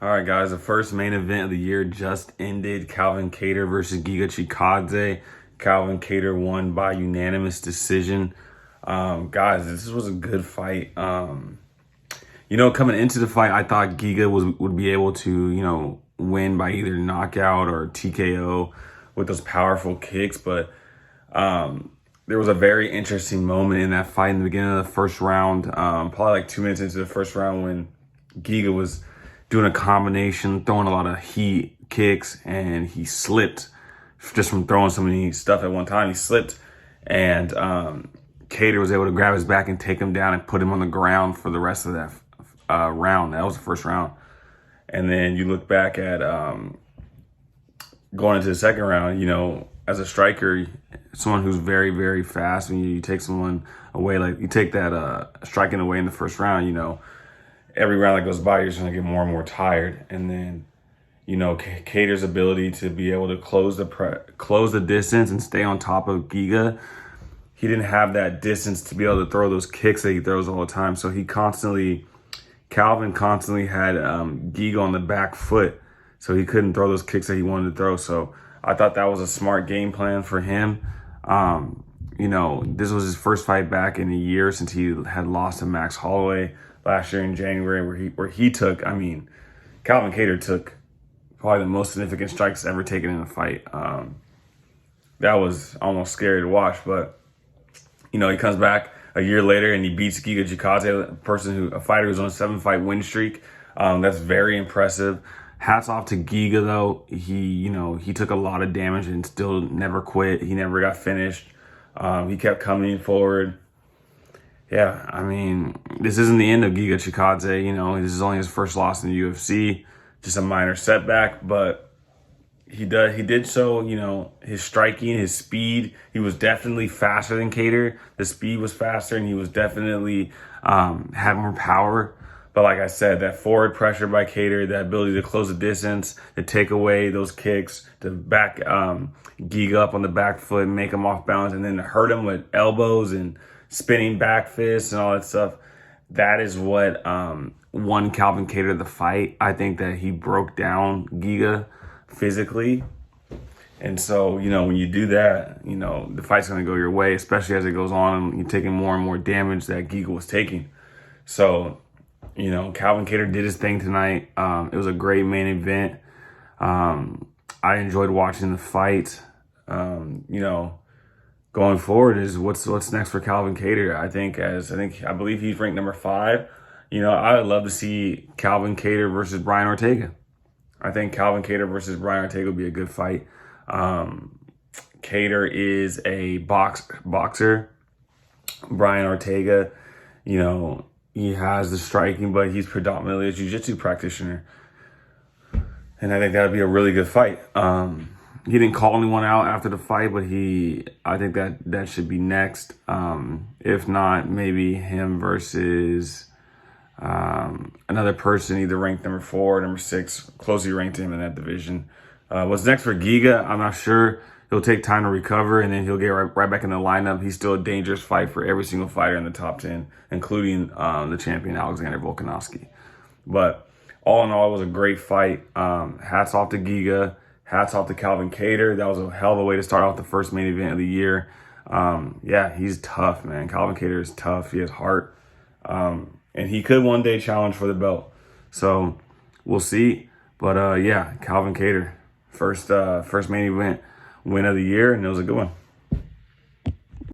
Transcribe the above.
All right, guys, the first main event of the year just ended. Calvin Kattar versus Giga Chikadze. Calvin Kattar won by unanimous decision. Guys, this was a good fight. Coming into the fight, I thought Giga would be able to, win by either knockout or TKO with those powerful kicks. But there was a very interesting moment in that fight in the beginning of the first round, probably like 2 minutes into the first round when Giga was doing a combination, throwing a lot of heat kicks, and he slipped just from throwing so many stuff at one time. He slipped, and Kattar was able to grab his back and take him down and put him on the ground for the rest of that round. That was the first round. And then you look back at going into the second round, as a striker, someone who's very, very fast, and you take someone away, like you take that striking away in the first round, every round that goes by, you're just going to get more and more tired. And then, Kattar's ability to be able to close the distance and stay on top of Giga, he didn't have that distance to be able to throw those kicks that he throws all the time. So Calvin constantly had Giga on the back foot, so he couldn't throw those kicks that he wanted to throw. So I thought that was a smart game plan for him. This was his first fight back in a year since he had lost to Max Holloway last year in January, where he took, Calvin Kattar took probably the most significant strikes ever taken in a fight. That was almost scary to watch, but he comes back a year later and he beats Giga Chikadze, a fighter who's on a 7-fight win streak. That's very impressive. Hats off to Giga though. He took a lot of damage and still never quit. He never got finished. He kept coming forward. Yeah, this isn't the end of Giga Chikadze. This is only his first loss in the UFC, just a minor setback, but he did so, his striking, his speed, he was definitely faster than Kattar. The speed was faster, and he was definitely had more power. But like I said, that forward pressure by Kattar, that ability to close the distance, to take away those kicks, to back Giga up on the back foot and make him off balance, and then to hurt him with elbows and spinning back fists and all that stuff. That is what won Calvin Kattar the fight. I think that he broke down Giga physically. And so, when you do that, the fight's going to go your way, especially as it goes on and you're taking more and more damage that Giga was taking. So, Calvin Kattar did his thing tonight. It was a great main event. I enjoyed watching the fight. Going forward is what's next for Calvin Kattar. I believe he's ranked number 5. I would love to see Calvin Kattar versus Brian Ortega. I think Calvin Kattar versus Brian Ortega would be a good fight. Kattar is a boxer. Brian Ortega, he has the striking, but he's predominantly a jiu-jitsu practitioner. And I think that would be a really good fight. He didn't call anyone out after the fight, but I think that should be next. If not, maybe him versus another person, either ranked number 4 or number 6, closely ranked him in that division. What's next for Giga, I'm not sure. He'll take time to recover, and then he'll get right back in the lineup. He's still a dangerous fight for every single fighter in the top 10, including the champion Alexander Volkanovski. But all in all, it was a great fight. Hats off to Giga. Hats off to Calvin Kattar. That was a hell of a way to start off the first main event of the year. He's tough, man. Calvin Kattar is tough. He has heart. And he could one day challenge for the belt. So we'll see. But Calvin Kattar, first main event win of the year, and it was a good one.